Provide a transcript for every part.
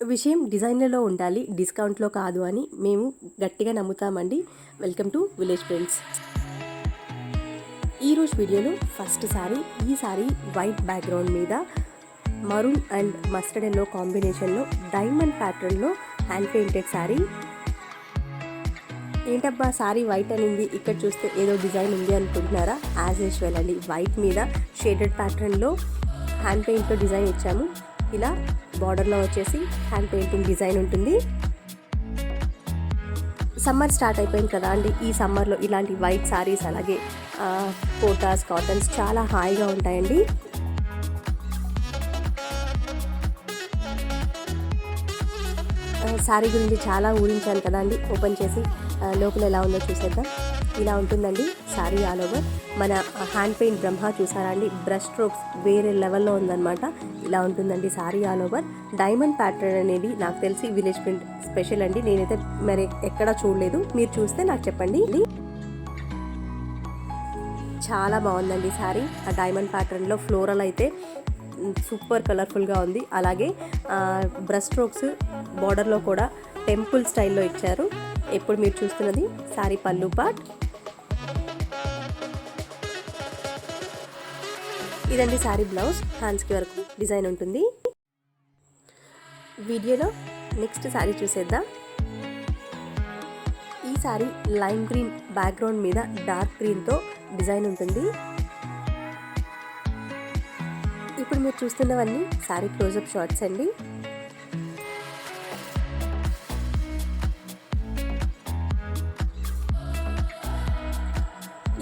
విషయం డిజైన్లలో ఉండాలి, డిస్కౌంట్లో కాదు అని మేము గట్టిగా నమ్ముతామండి. Welcome to village friends. ఈరోజు వీడియోలో ఫస్ట్ సారీ, ఈ సారీ వైట్ బ్యాక్గ్రౌండ్ మీద మరూన్ అండ్ మస్టర్డ్ ఎల్లో కాంబినేషన్లో డైమండ్ ప్యాటర్న్లో హ్యాండ్ పెయింటెడ్ సారీ. ఏంటబ్బా సారీ వైట్ అనింది, ఇక్కడ చూస్తే ఏదో డిజైన్ ఉంది అనుకుంటున్నారా? యాజ్ యూజువల్ అండి, వైట్ మీద షేడెడ్ ప్యాటర్న్లో హ్యాండ్ పెయింట్తో డిజైన్ ఇచ్చాము. ఇలా బార్డర్లో వచ్చేసి హ్యాండ్ పెయింటింగ్ డిజైన్ ఉంటుంది. సమ్మర్ స్టార్ట్ అయిపోయింది కదా అండి, ఈ సమ్మర్లో ఇలాంటి వైట్ సారీస్ అలాగే కోటాస్, కాటన్స్ చాలా హాయిగా ఉంటాయండి. సారీ గురించి చాలా ఊహించాను కదా అండి, ఓపెన్ చేసి లోపల ఎలా ఉందో చూసేద్దాం. ఇలా ఉంటుందండి సారీ ఆల్ ఓవర్. మన హ్యాండ్ పెయింట్ బ్రహ్మ చూసారా అండి, బ్రష్ స్ట్రోక్స్ వేరే లెవెల్లో ఉందన్నమాట. ఇలా ఉంటుందండి sorry all over. Diamond pattern అనేది నాకు తెలిసి విలేజ్ ప్రింట్ స్పెషల్ అండి, నేనైతే మరి ఎక్కడా చూడలేదు. మీరు చూస్తే నాకు చెప్పండి. చాలా బాగుందండి సారీ. ఆ డైమండ్ ప్యాటర్న్లో ఫ్లోరల్ అయితే సూపర్ కలర్ఫుల్గా ఉంది. అలాగే బ్రష్ స్ట్రోక్స్ బార్డర్లో కూడా టెంపుల్ స్టైల్లో ఇచ్చారు. ఇప్పుడు మీరు చూస్తున్నది సారీ పళ్ళు పార్ట్. ఇదండి సారీ బ్లౌజ్. హ్యాండ్స్కి వరకు డిజైన్ ఉంటుంది. వీడియోలో నెక్స్ట్ సారీ చూసేద్దాం. ఈ సారీ లైమ్ గ్రీన్ బ్యాక్గ్రౌండ్ మీద డార్క్ గ్రీన్తో డిజైన్ ఉంటుంది. ఇప్పుడు మీరు చూస్తున్నవన్నీ సారీ క్లోజప్ షార్ట్స్ అండి.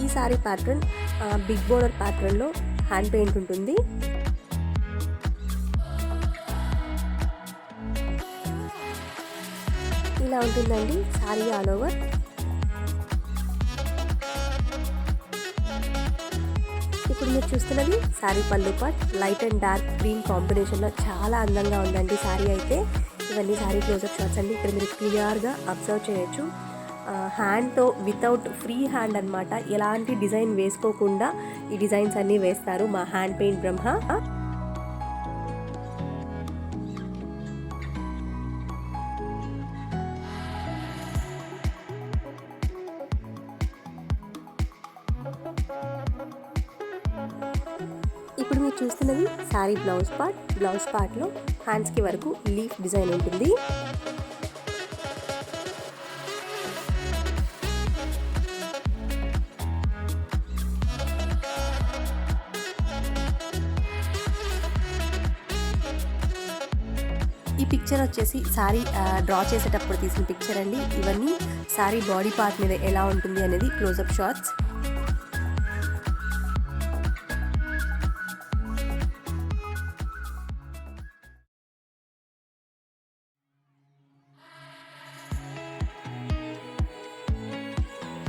ఈ సారీ ప్యాటర్న్ బిగ్ బోర్డర్ ప్యాటర్న్లో హ్యాండ్ పెయింట్ ఉంటుంది. ఇలా ఉంటుందండి సారీ ఆల్ ఓవర్. ఇప్పుడు మీరు చూస్తున్నది సారీ పళ్ళు part. Light and dark green కాంబినేషన్లో చాలా అందంగా ఉందండి సారీ అయితే. ఇవన్నీ సారీ క్లోజప్ షాట్స్ అండి. ఇక్కడ మీరు క్లియర్గా అబ్జర్వ్ చేయొచ్చు. హ్యాండ్తో వితౌట్ ఫ్రీ హ్యాండ్ అనమాట, ఎలాంటి డిజైన్ వేసుకోకుండా ఈ డిజైన్స్ అన్నీ వేస్తారు మా హ్యాండ్ పెయింట్ బ్రహ్మ. ఇప్పుడు మీరు చూస్తున్నది సారీ బ్లౌజ్ పార్ట్. బ్లౌజ్ పార్ట్లో హ్యాండ్స్కి వరకు లీఫ్ డిజైన్ ఉంటుంది. ఈ పిక్చర్ వచ్చేసి సారీ డ్రా చేసేటప్పుడు తీసిన పిక్చర్ అండి. ఇవన్నీ సారీ బాడీ పార్ట్ మీద ఎలా ఉంటుంది అనేది క్లోజప్ షాట్స్.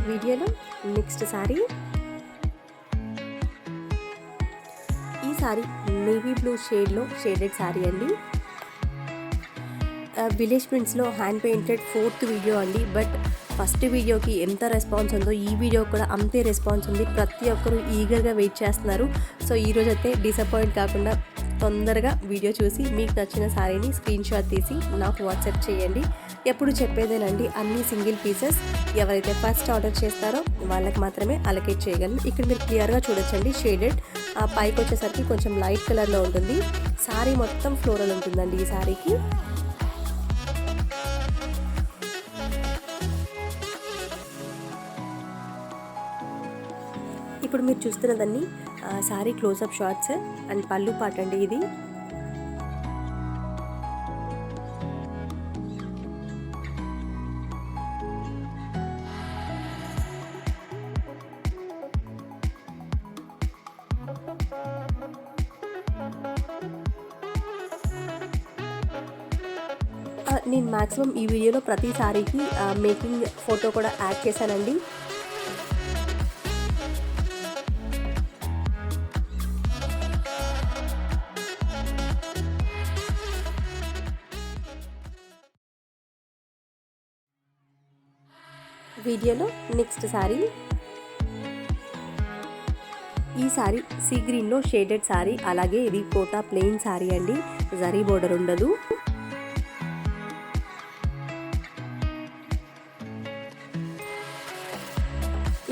వీడియోలో నెక్స్ట్ సారీ. ఈ సారీ నేవీ బ్లూ షేడ్లో షేడెడ్ సారీ అండి. విలేజ్ ప్రింట్స్లో హ్యాండ్ పెయింటెడ్ 4th వీడియో అండి. బట్ ఫస్ట్ వీడియోకి ఎంత రెస్పాన్స్ ఉందో ఈ వీడియో కూడా అంతే రెస్పాన్స్ ఉంది. ప్రతి ఒక్కరూ ఈగర్గా వెయిట్ చేస్తున్నారు. సో ఈరోజు అయితే డిసప్పాయింట్ కాకుండా తొందరగా వీడియో చూసి మీకు నచ్చిన సారీని స్క్రీన్ షాట్ తీసి నాకు వాట్సాప్ చేయండి. ఎప్పుడు చెప్పేదేనండి, అన్ని సింగిల్ పీసెస్. ఎవరైతే ఫస్ట్ ఆర్డర్ చేస్తారో వాళ్ళకి మాత్రమే అలొకేట్ చేయగలను. ఇక్కడ మీరు క్లియర్గా చూడొచ్చండి షేడెడ్. పైకి వచ్చేసరికి కొంచెం లైట్ కలర్లో ఉంటుంది. సారీ మొత్తం ఫ్లోరల్ ఉంటుందండి ఈ సారీకి. ఇప్పుడు మీరు చూస్తున్నదాన్ని సారీ క్లోజప్ షార్ట్స్ అండ్ పళ్ళు పార్ట్ అండి ఇది. నేను మ్యాక్సిమం ఈ వీడియోలో ప్రతి సారీకి మేకింగ్ ఫోటో కూడా యాడ్ చేశానండి. వీడియోలో నెక్స్ట్ సారీ. ఈ సారీ సీ గ్రీన్లో షేడెడ్ సారీ. అలాగే ఇది కోటా ప్లెయిన్ సారీ అండి, జరీ బోర్డర్ ఉండదు.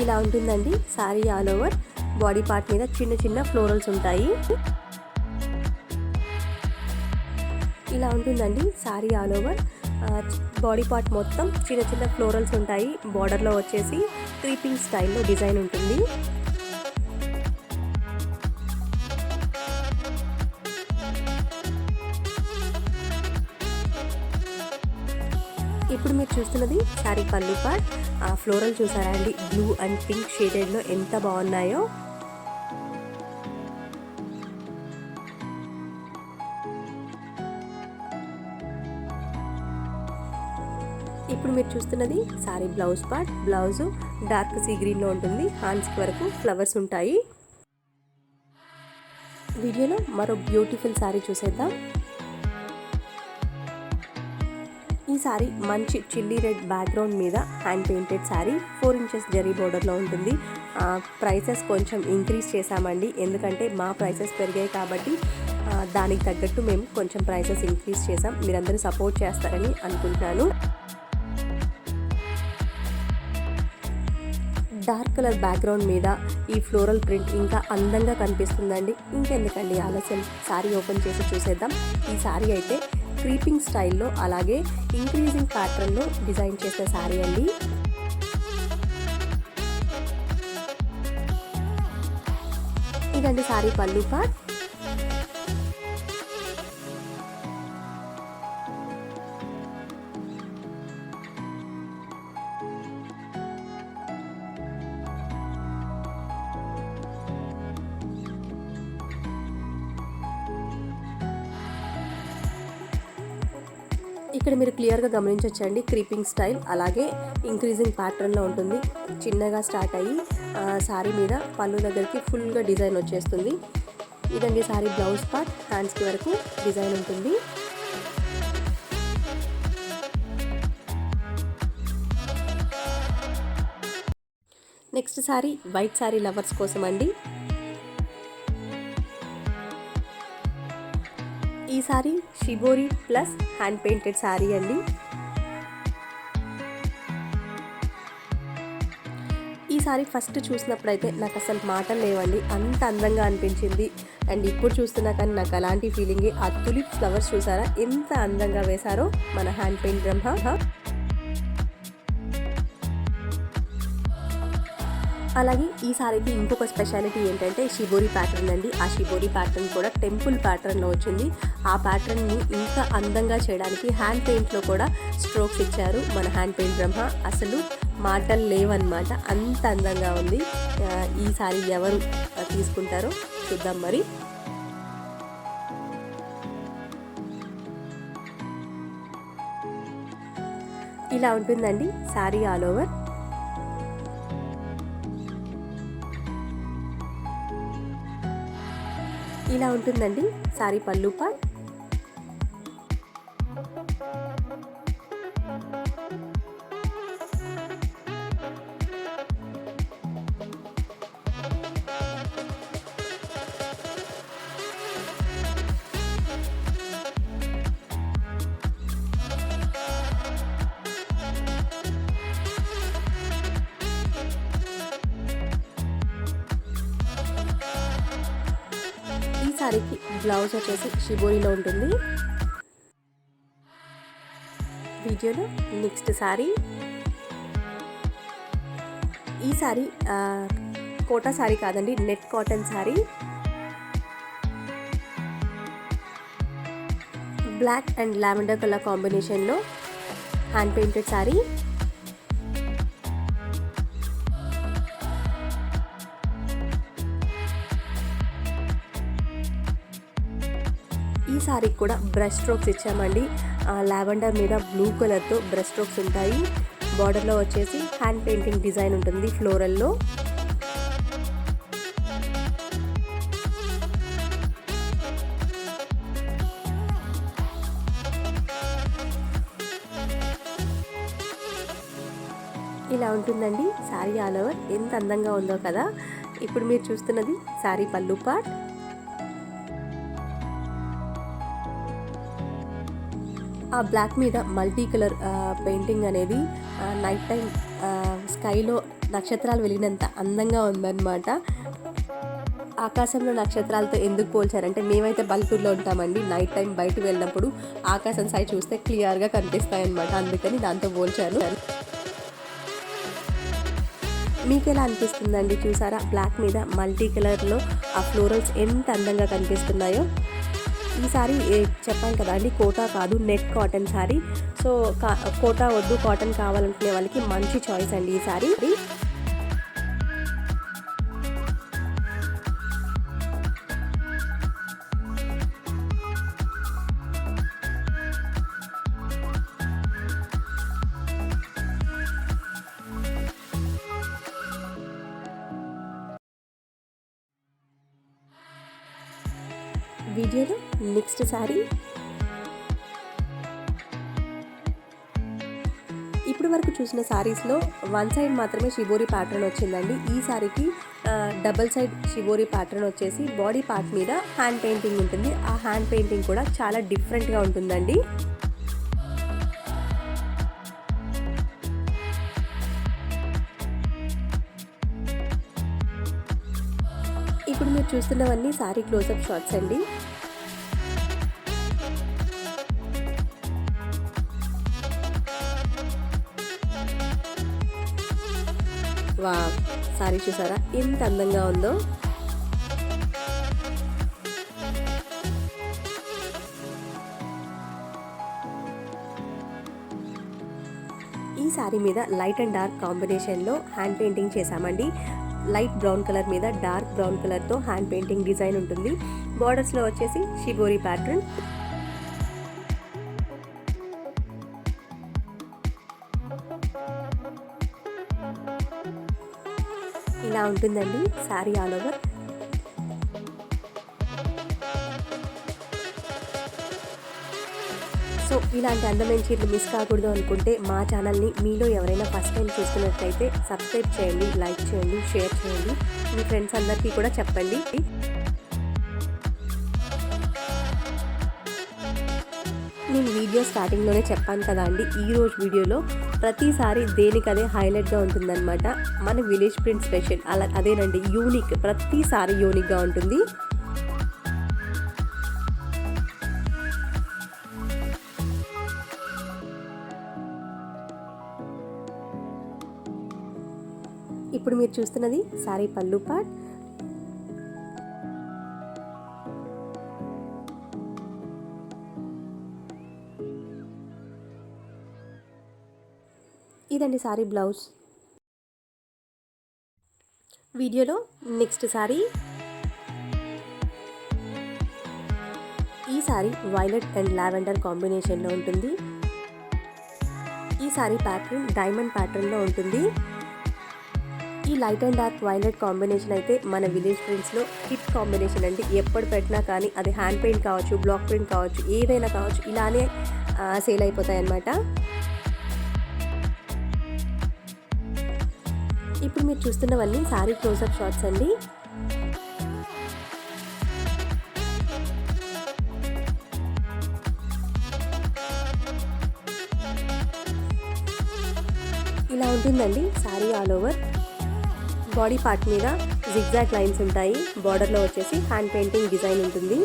ఇలా ఉంటుందండి sari all over. Body part మీద చిన్న చిన్న ఫ్లోరల్స్ ఉంటాయి. ఇలా ఉంటుందండి sari all over. Body part మొత్తం చిన్న చిన్న ఫ్లోరల్స్ ఉంటాయి. బార్డర్లో వచ్చేసి క్రీపింగ్ స్టైల్లో డిజైన్ ఉంటుంది. ఇప్పుడు మీరు చూస్తున్నది శారీ పళ్ళు పార్ట్. ఆ ఫ్లోరల్ చూసారా అండి, బ్లూ అండ్ పింక్ షేడెడ్లో ఎంత బాగున్నాయో. ఇప్పుడు మీరు చూస్తున్నది sari blouse part. Blouse dark sea గ్రీన్లో ఉంటుంది. హ్యాండ్స్కి వరకు ఫ్లవర్స్ ఉంటాయి. వీడియోలో మరో బ్యూటిఫుల్ శారీ చూసేద్దాం. ఈ శారీ మంచి చిల్లీ రెడ్ బ్యాక్గ్రౌండ్ మీద hand painted sari. 4 inches zari బోర్డర్లో ఉంటుంది. ప్రైసెస్ కొంచెం ఇంక్రీజ్ చేశామండి, ఎందుకంటే మా ప్రైసెస్ పెరిగాయి కాబట్టి దానికి తగ్గట్టు మేము కొంచెం ప్రైసెస్ ఇంక్రీజ్ చేసాం. మీరందరూ సపోర్ట్ చేస్తారని అనుకుంటున్నాను. డార్క్ కలర్ బ్యాక్గ్రౌండ్ మీద ఈ ఫ్లోరల్ ప్రింట్ ఇంకా అందంగా కనిపిస్తుందండి. ఇంకెందుకండి ఆలస్యం, శారీ ఓపెన్ చేసి చూసేద్దాం. ఈ శారీ అయితే క్రీపింగ్ స్టైల్లో అలాగే ఇంక్రీజింగ్ ప్యాటర్న్లో డిజైన్ చేసిన శారీ అండి. ఇదండి శారీ పళ్ళు పార్ట్. ఇక్కడ మీరు క్లియర్గా గమనించవచ్చండి, క్రీపింగ్ స్టైల్ అలాగే ఇంక్రీజింగ్ ప్యాటర్న్లో ఉంటుంది. చిన్నగా స్టార్ట్ అయ్యి శారీ మీద పళ్ళు దగ్గరికి ఫుల్గా డిజైన్ వచ్చేస్తుంది. ఇదండి శారీ బ్లౌజ్ పార్ట్. హ్యాండ్స్కి వరకు డిజైన్ ఉంటుంది. Next sari white sari lovers కోసం అండి. ఈ sari shibori plus hand painted sari అండి. ఈ శారీ ఫస్ట్ చూసినప్పుడైతే నాకు అసలు మాటలు లేవండి, అంత అందంగా అనిపించింది. అండ్ ఇప్పుడు చూస్తున్నా కానీ నాకు అలాంటి ఫీలింగే. ఆ తులిప్ ఫ్లవర్స్ చూసారా ఎంత అందంగా వేశారో మన హ్యాండ్ పెయింట్ బ్రహ్మ. అలాగే ఈ సారీకి ఇంకొక స్పెషాలిటీ ఏంటంటే షిబోరి ప్యాటర్న్ అండి. ఆ షిబోరి ప్యాటర్న్ కూడా టెంపుల్ ప్యాటర్న్లో వచ్చింది. ఆ ప్యాటర్న్ని ఇంకా అందంగా చేయడానికి హ్యాండ్ పెయింట్లో కూడా స్ట్రోక్స్ ఇచ్చారు మన హ్యాండ్ పెయింట్ బ్రహ్మ. అసలు మాటలు లేవన్నమాట, అంత అందంగా ఉంది. ఈ సారీ ఎవరు తీసుకుంటారో చూద్దాం మరి. ఇలా ఉంటుందండి సారీ ఆల్ ఓవర్. ఇలా ఉంటుందండి సారీ పళ్ళు పార్ట్. ఈ సారీకి బ్లౌజ్ వచ్చేసి షిబోరిలో ఉంటుంది. వీడియోలో నెక్స్ట్ సారీ. ఈ సారీ కోటా సారీ కాదండి, net cotton sari. Black and lavender colour కాంబినేషన్లో హ్యాండ్ పెయింటెడ్ సారీ. ఈ సారీకి కూడా బ్రష్ స్ట్రోక్స్ ఇచ్చామండి. లావెండర్ మీద బ్లూ కలర్తో బ్రష్ స్ట్రోక్స్ ఉంటాయి. బార్డర్లో వచ్చేసి హ్యాండ్ పెయింటింగ్ డిజైన్ ఉంటుంది ఫ్లోరల్లో. ఇలా ఉంటుందండి శారీ ఆల్ ఓవర్. ఎంత అందంగా ఉందో కదా. ఇప్పుడు మీరు చూస్తున్నది శారీ పళ్ళు పార్ట్. ఆ బ్లాక్ మీద మల్టీ కలర్ పెయింటింగ్ అనేది నైట్ టైం స్కైలో నక్షత్రాలు వెలిగినంత అందంగా ఉందన్నమాట. ఆకాశంలో నక్షత్రాలతో ఎందుకు పోల్చారంటే, మేమైతే బల్పూర్లో ఉంటామండి. నైట్ టైం బయటకు వెళ్ళినప్పుడు ఆకాశం సైడ్ చూస్తే క్లియర్గా కనిపిస్తాయన్నమాట. అందుకని దాంతో పోల్చాను. మీకు ఎలా అనిపిస్తుందండి? చూసారా, బ్లాక్ మీద మల్టీ కలర్లో ఆ ఫ్లోరల్స్ ఎంత అందంగా కనిపిస్తున్నాయో. ఈ సారీ చెప్పాను కదా అండి, కోటా కాదు, net cotton sari. So Kota వద్దు, కాటన్ కావాలనుకునే వాళ్ళకి మంచి చాయిస్ అండి ఈ సారీ. వీడియోలో నెక్స్ట్ సారీ, ఇప్పుడు వరకు చూసిన సారీస్లో వన్ సైడ్ మాత్రమే షిబోరి ప్యాటర్న్ వచ్చిందండి. ఈ సారీకి డబల్ సైడ్ షిబోరి ప్యాటర్న్ వచ్చేసి బాడీ పార్ట్ మీద హ్యాండ్ పెయింటింగ్ ఉంటుంది. ఆ హ్యాండ్ పెయింటింగ్ కూడా చాలా డిఫరెంట్గా ఉంటుందండి. ఇప్పుడు మీరు చూస్తున్నవన్నీ సారీ క్లోజప్ షాట్స్ అండి. వావ్, సారీ చూసారా ఎంత అందంగా ఉందో. ఈ సారీ మీద లైట్ అండ్ డార్క్ కాంబినేషన్లో హ్యాండ్ పెయింటింగ్ చేశామండి. లైట్ బ్రౌన్ కలర్ మీద డార్క్ బ్రౌన్ కలర్తో హ్యాండ్ పెయింటింగ్ డిజైన్ ఉంటుంది. బార్డర్స్లో వచ్చేసి షిబోరి ప్యాటర్న్. ఇలా ఉంటుందండి శారీ ఆల్ ఓవర్. సో ఇలాంటి అందమైన చీరలు మిస్ కాకూడదు అనుకుంటే మా ఛానల్ని మీలో ఎవరైనా ఫస్ట్ టైం చూస్తున్నట్లయితే సబ్స్క్రైబ్ చేయండి, లైక్ చేయండి, షేర్ చేయండి, మీ ఫ్రెండ్స్ అందరికీ కూడా చెప్పండి. నేను వీడియో స్టార్టింగ్లోనే చెప్పాను కదా అండి, ఈరోజు వీడియోలో ప్రతిసారి దేనికదే హైలైట్గా ఉంటుందన్నమాట. మన విలేజ్ ప్రింట్ స్పెషల్ అదేనండి, యూనిక్, ప్రతిసారి యూనిక్గా ఉంటుంది. ఇప్పుడు మీరు చూస్తున్నది సారీ పళ్ళు పార్ట్. ఇదండి సారీ బ్లౌజ్. వీడియోలో నెక్స్ట్ సారీ. ఈ సారీ వైలెట్ అండ్ లావెండర్ కాంబినేషన్లో ఉంటుంది. ఈ సారీ ప్యాటర్న్ డైమండ్ ప్యాటర్న్లో ఉంటుంది. ఈ light and dark violet combination అయితే మన విలేజ్ ప్రింట్స్లో హిట్ కాంబినేషన్ అండి. ఎప్పుడు పెట్టినా కానీ అది హ్యాండ్ పెయింట్ కావచ్చు, బ్లాక్ ప్రింట్ కావచ్చు, ఏదైనా కావచ్చు, ఇలానే సేల్ అయిపోతాయి అన్నమాట. ఇప్పుడు మీరు చూస్తున్నవన్నీ సారీ క్లోజప్ షాట్స్ అండి. ఇలా ఉంటుందండి sorry all over. Body part మీద జిగ్జాగ్ లైన్స్ ఉంటాయి. బార్డర్లో వచ్చేసి హ్యాండ్ పెయింటింగ్ డిజైన్ ఉంటుంది.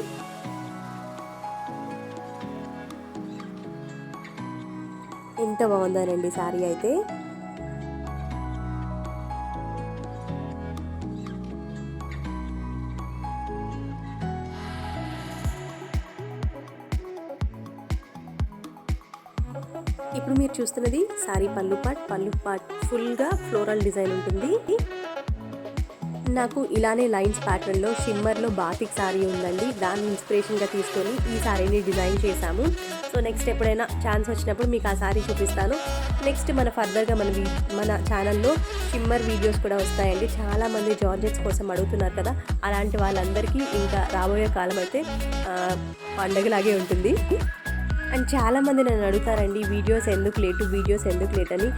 ఎంత బాగుందోనండి సారీ అయితే. ఇప్పుడు మీరు చూస్తున్నది సారీ పళ్ళు పార్ట్ ఫుల్గా ఫ్లోరల్ డిజైన్ ఉంటుంది. నాకు ఇలానే లైన్స్ ప్యాటర్న్లో షిమ్మర్లో బాతిక్ సారీ ఉందండి. దాన్ని ఇన్స్పిరేషన్గా తీసుకొని ఈ సారీని డిజైన్ చేశాము. సో నెక్స్ట్ ఎప్పుడైనా ఛాన్స్ వచ్చినప్పుడు మీకు ఆ సారీ చూపిస్తాను. నెక్స్ట్ ఫర్దర్గా మన ఛానల్లో షిమ్మర్ వీడియోస్ కూడా వస్తాయండి. చాలామంది జార్జెట్స్ కోసం అడుగుతున్నారు కదా, అలాంటి వాళ్ళందరికీ ఇంకా రాబోయే కాలం అయితే పండగలాగే ఉంటుంది. అండ్ చాలామంది నన్ను అడుగుతారండి, వీడియోస్ ఎందుకు లేట్ అని.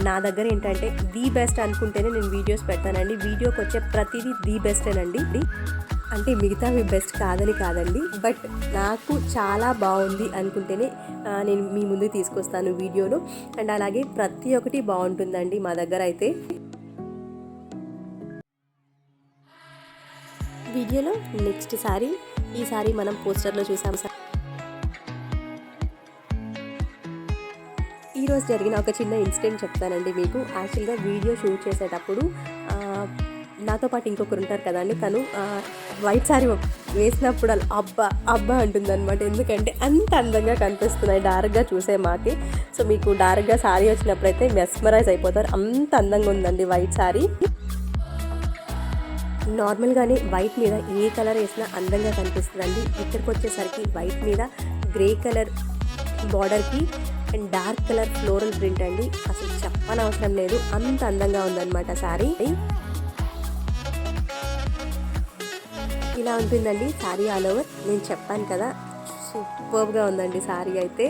నా దగ్గర ఏంటంటే ది బెస్ట్ అనుకుంటేనే నేను వీడియోస్ పెడతానండి. వీడియోకి వచ్చే ప్రతిదీ ది బెస్టేనండి. అంటే మిగతావి బెస్ట్ కాదండి, బట్ నాకు చాలా బాగుంది అనుకుంటేనే నేను మీ ముందుకు తీసుకొస్తాను వీడియోలో. అండ్ అలాగే ప్రతి ఒక్కటి బాగుంటుందండి మా దగ్గర అయితే. వీడియోలో నెక్స్ట్ సారీ, ఈ సారీ మనం పోస్టర్లో చూసాం. ఈరోజు జరిగిన ఒక చిన్న ఇన్సిడెంట్ చెప్తానండి మీకు. యాక్చువల్గా వీడియో షూట్ చేసేటప్పుడు నాతో పాటు ఇంకొకరు ఉంటారు కదండి, తను వైట్ సారీ వేసినప్పుడు అబ్బా అబ్బా అంటుందన్నమాట. ఎందుకంటే అంత అందంగా కనిపిస్తున్నాయి డార్క్గా చూసే మాకి. సో మీకు డార్క్గా సారీ వచ్చినప్పుడైతే మెస్మరైజ్ అయిపోతారు, అంత అందంగా ఉందండి వైట్ సారీ. నార్మల్గానే వైట్ మీద ఏ కలర్ వేసినా అందంగా కనిపిస్తుందండి. ఇక్కడికి వచ్చేసరికి వైట్ మీద గ్రే కలర్ బార్డర్కి and dark colour floral print అండి. అసలు చెప్పనవసరం లేదు, అంత అందంగా ఉందన్నమాట సారీ. ఇలా ఉంటుందండి సారీ ఆల్ ఓవర్. నేను చెప్పాను కదా, సూపర్గా ఉందండి సారీ అయితే.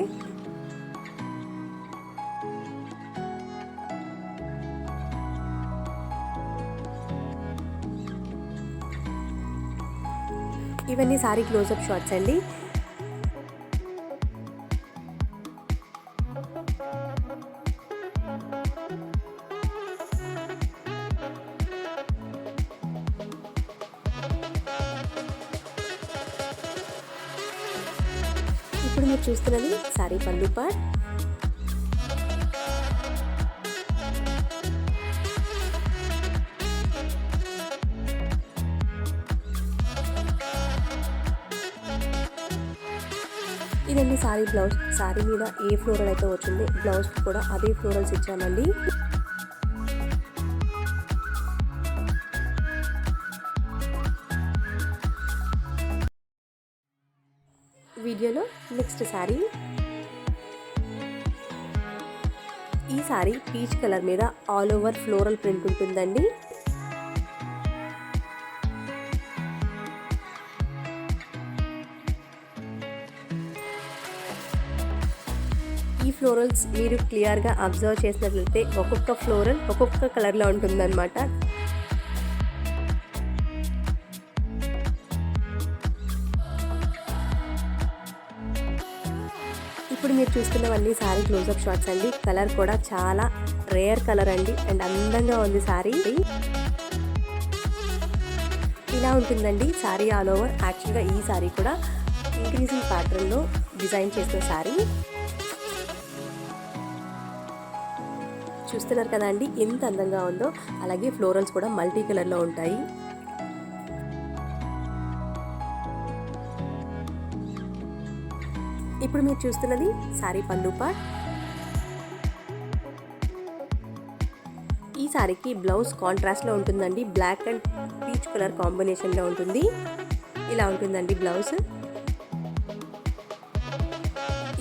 ఇవన్నీ సారీ క్లోజప్ షాట్స్ అండి. ఇప్పుడు మీరు చూస్తున్నది సారీ పళ్ళు పార్ట్. ఇదండి సారీ బ్లౌజ్. సారీ మీద ఏ ఫ్లోరల్ అయితే వచ్చింది, బ్లౌజ్ కూడా అదే ఫ్లోరల్స్ ఇచ్చామండి. వీడియోలో నెక్స్ట్ సారీ, ఈ సారీ పీచ్ కలర్ మీద ఆల్ ఓవర్ ఫ్లోరల్ ప్రింట్ ఉంటుందండి. ఈ ఫ్లోరల్స్ మీరు క్లియర్గా అబ్జర్వ్ చేసినట్లయితే ఒక్కొక్క ఫ్లోరల్ ఒక్కొక్క కలర్లో ఉంటుందన్నమాట. ఇప్పుడు మీరు చూస్తున్నవన్నీ సారీ క్లోజప్ షాట్స్ అండి. కలర్ కూడా చాలా రేర్ కలర్ అండి అండ్ అందంగా ఉంది సారీ. ఇలా ఉంటుందండి సారీ ఆల్ ఓవర్. యాక్చువల్గా ఈ సారీ కూడా ఇంక్రీజింగ్ ప్యాటర్న్లో డిజైన్ చేసిన సారీ. చూస్తున్నారు కదా అండి ఎంత అందంగా ఉందో. అలాగే ఫ్లోరల్స్ కూడా మల్టీ కలర్లో ఉంటాయి. ఇప్పుడు మీరు చూస్తున్నది సారీ పళ్ళు పార్ట్. ఈ సారీకి బ్లౌజ్ కాంట్రాస్ట్లో ఉంటుందండి. బ్లాక్ అండ్ పీచ్ కలర్ కాంబినేషన్లో ఉంటుంది. ఇలా ఉంటుందండి బ్లౌజ్.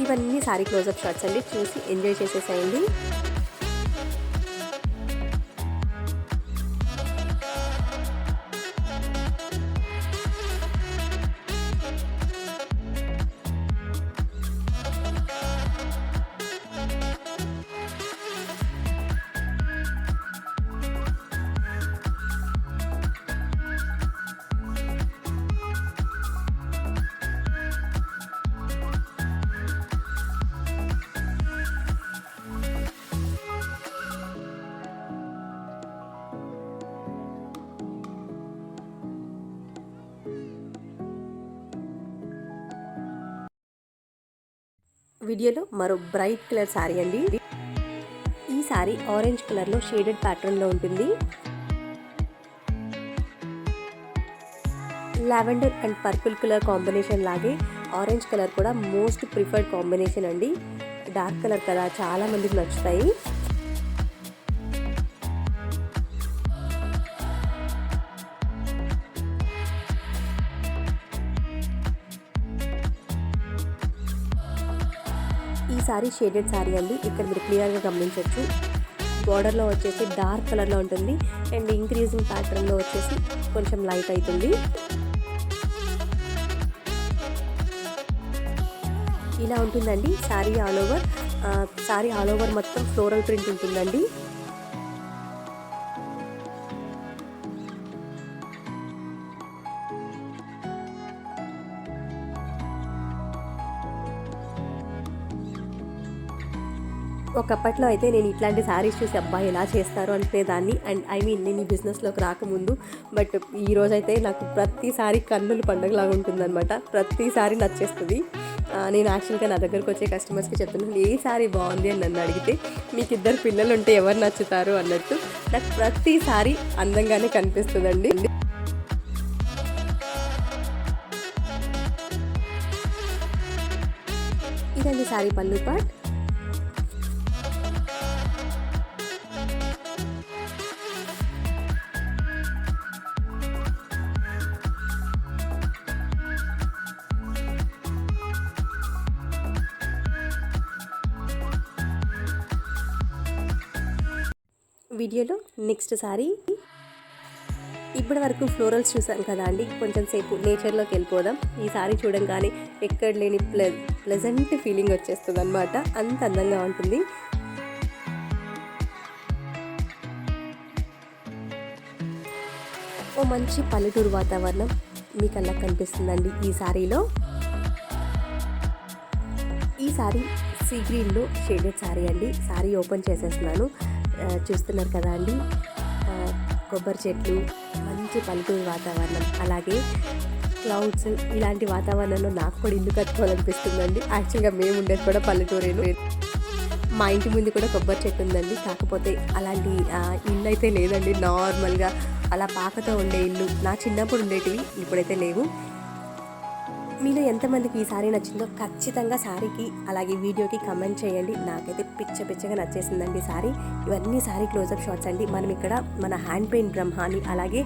ఇవన్నీ సారీ క్లోజప్ షాట్స్ అండి, చూసి ఎంజాయ్ చేసేసేయండి. వీడియోలో మరో బ్రైట్ కలర్ సారీ అండి. ఈ సారీ ఆరెంజ్ కలర్లో షేడెడ్ ప్యాటర్న్లో ఉంటుంది. Lavender and purple colour combination లాగే ఆరెంజ్ కలర్ కూడా మోస్ట్ ప్రిఫర్డ్ కాంబినేషన్ అండి. డార్క్ కలర్ కదా, చాలా మందికి నచ్చుతాయి. ఈ సారీ షేడెడ్ సారీ అండి. ఇక్కడ మీరు క్లియర్గా గమనించవచ్చు. బార్డర్లో వచ్చేసి డార్క్ కలర్లో ఉంటుంది అండ్ ఇంక్రీజింగ్ ప్యాటర్న్లో వచ్చేసి కొంచెం లైట్ అవుతుంది. ఇలా ఉంటుందండి sorry all over. Sorry all over మొత్తం ఫ్లోరల్ ప్రింట్ ఉంటుందండి. ఒకప్పట్లో అయితే నేను ఇట్లాంటి శారీస్ చూసి అబ్బాయి ఎలా చేస్తారు అనుకునేదాన్ని. అండ్ నేను ఈ బిజినెస్లోకి రాకముందు. బట్ ఈరోజైతే నాకు ప్రతిసారి కన్నులు పండుగలాగా ఉంటుందన్నమాట. ప్రతిసారి నచ్చేస్తుంది. నేను యాక్చువల్గా నా దగ్గరకు వచ్చే కస్టమర్స్కి చెప్తున్నాను, ఏ శారీ బాగుంది అని నన్ను అడిగితే మీకు 2 పిల్లలు ఉంటే ఎవరు నచ్చుతారు అన్నట్టు నాకు ప్రతిసారి అందంగానే కనిపిస్తుందండి. ఇదండి శారీ పళ్ళు పార్ట్. వీడియోలో నెక్స్ట్ సారీ, ఇప్పటి వరకు ఫ్లోరల్స్ చూసాం కదా అండి, కొంచెం సేపు నేచర్లోకి వెళ్ళిపోదాం. ఈ సారీ చూడంగానే ఎక్కడ లేని ప్లెజెంట్ ఫీలింగ్ వచ్చేస్తుంది అనమాట. అంత అందంగా ఉంటుంది. ఓ మంచి పల్లెటూరు వాతావరణం మీకు అలా కనిపిస్తుందండి ఈ సారీలో. ఈ సారీ సీ గ్రీన్లో షేడెడ్ సారీ అండి. సారీ ఓపెన్ చేసేస్తున్నాను. చూస్తున్నారు కదా అండి, కొబ్బరి చెట్లు, మంచి పల్లెటూరు వాతావరణం, అలాగే క్లౌడ్స్. ఇలాంటి వాతావరణంలో నాకు కూడా ఇల్లు కట్టుకోవాలనిపిస్తుందండి. యాక్చువల్గా మేము ఉండేది కూడా పల్లెటూరేను. మా ఇంటి ముందు కూడా కొబ్బరి చెట్టు ఉందండి. కాకపోతే అలాంటి ఇల్లు అయితే లేదండి. నార్మల్గా అలా పాకతో ఉండే ఇల్లు నా చిన్నప్పుడు ఉండేటివి, ఇప్పుడైతే లేవు. మీలో ఎంతమందికి ఈ సారీ నచ్చిందో ఖచ్చితంగా సారీకి అలాగే వీడియోకి కమెంట్ చేయండి. నాకైతే పిచ్చగా నచ్చేసిందండి సారీ. ఇవన్నీ సారీ క్లోజప్ షాట్స్ అండి. మనం ఇక్కడ మన హ్యాండ్ పెయింట్ బ్రహ్మాని అలాగే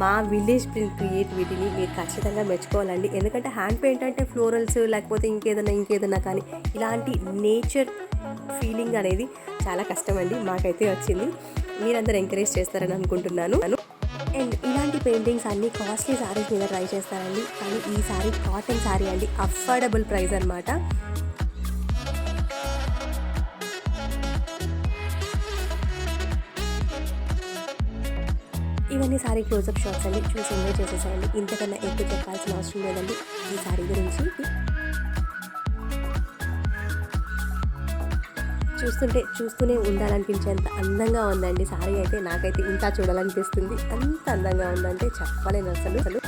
మా విలేజ్ ప్రింట్ క్రియేటివిటీని మీరు ఖచ్చితంగా మెచ్చుకోవాలండి. ఎందుకంటే హ్యాండ్ పెయింట్ అంటే ఫ్లోరల్స్ లేకపోతే ఇంకేదన్నా కానీ ఇలాంటి నేచర్ ఫీలింగ్ అనేది చాలా కష్టం అండి. మాకైతే వచ్చింది. మీరందరూ ఎంకరేజ్ చేస్తారని అనుకుంటున్నాను. అండ్ ఇలాంటి పెయింటింగ్స్ అన్నీ కాస్ట్లీ శారీస్ మీద ట్రై చేస్తారండి. కానీ ఈ శారీ కాటన్ శారీ అండి, అఫోర్డబుల్ ప్రైస్ అనమాట. ఇవన్నీ సారీ క్లోజప్ షాట్స్ అండి. చూసి ఎంజాయ్ చేసేసాయండి. ఇంతకన్నా ఎక్కువ చెప్పాల్సిన అవసరం లేదండి ఈ సారీ గురించి. చూస్తూనే ఉండాలనిపించేంత అందంగా ఉందండి సారీ అయితే. నాకైతే ఇంకా చూడాలనిపిస్తుంది. అంత అందంగా ఉందంటే చెప్పలేను అసలు.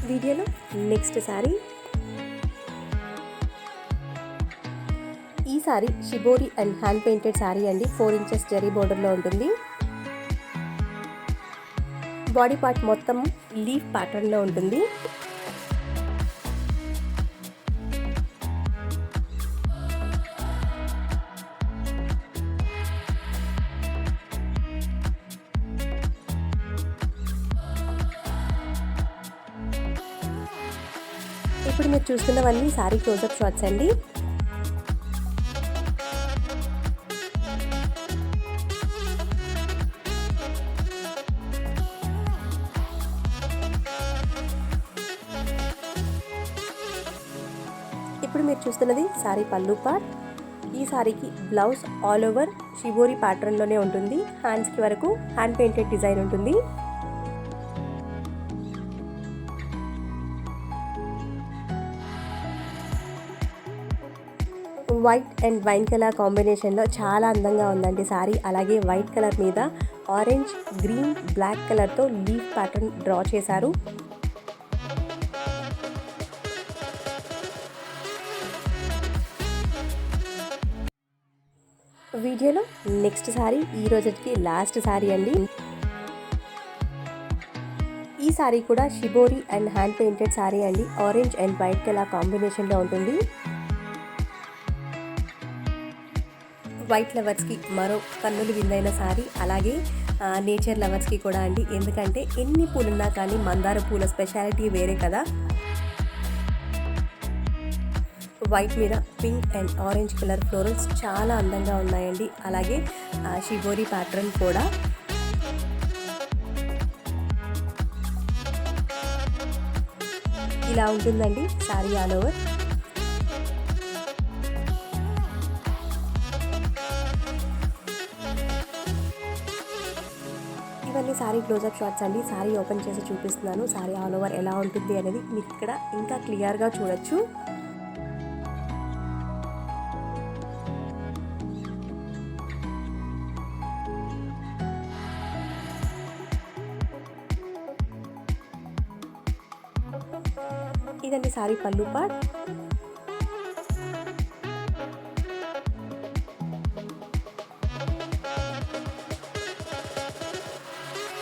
వీడియోలో నెక్స్ట్ సారీ, ఈ sorry shibori and hand painted sorry అండి. 4 ఇంచెస్ జరీ బోర్డర్లో ఉంటుంది. బాడీ పార్ట్ మొత్తం లీఫ్ ప్యాటర్న్లో ఉంటుంది. ఇప్పుడు మీరు చూస్తున్నవన్నీ సారీ క్లోజప్ షాట్స్ అండి. ఇప్పుడు మీరు చూస్తున్నది సారీ పళ్ళు పార్ట్. ఈ సారీకి బ్లౌజ్ ఆల్ ఓవర్ షిబోరి ప్యాటర్న్లోనే ఉంటుంది. హ్యాండ్స్కి వరకు హ్యాండ్ పెయింటెడ్ డిజైన్ ఉంటుంది. వైట్ అండ్ వైన్ కలర్ కాంబినేషన్లో చాలా అందంగా ఉందండి సారీ. అలాగే వైట్ కలర్ మీద ఆరెంజ్, గ్రీన్, బ్లాక్ కలర్తో లీఫ్ ప్యాటర్న్ డ్రా చేశారు. వీడియోలో నెక్స్ట్ సారీ ఈ రోజుకి లాస్ట్ సారీ అండి. ఈ సారీ కూడా shibori and hand painted sorry అండి. ఆరెంజ్ అండ్ వైట్ కలర్ కాంబినేషన్లో ఉంటుంది. వైట్ లవర్స్కి మరో కన్నులు విందైన సారీ, అలాగే నేచర్ లవర్స్కి కూడా అండి. ఎందుకంటే ఎన్ని పూలున్నా కానీ మందార పూల స్పెషాలిటీ వేరే కదా. వైట్ మీద pink and orange colour florals చాలా అందంగా ఉన్నాయండి. అలాగే షిబోరి ప్యాటర్న్ కూడా. ఇలా ఉంటుందండి శారీ ఆల్ ఓవర్. ఇవన్నీ శారీ క్లోజప్ షాట్స్ అండి. శారీ ఓపెన్ చేసి చూపిస్తున్నాను. శారీ ఆల్ ఓవర్ ఎలా ఉంటుంది అనేది మీరు ఇక్కడ ఇంకా క్లియర్గా చూడొచ్చు. ఇదండి శారీ పళ్ళు పార్ట్.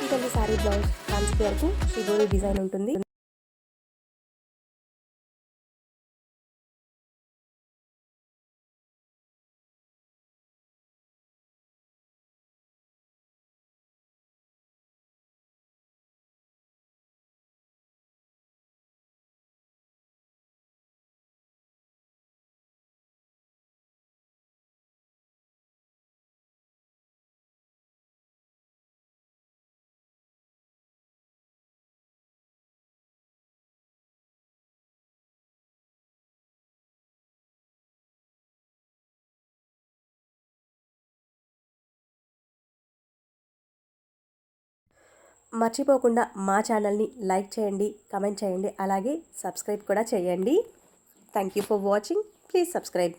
ఇదండి శారీ బ్లౌజ్. హ్యాండ్స్ వరకు షిబోరి డిజైన్ ఉంటుంది. మర్చిపోకుండా మా ఛానల్ని లైక్ చేయండి, కమెంట్ చేయండి, అలాగే సబ్స్క్రైబ్ కూడా చేయండి. Thank you for watching. Please subscribe.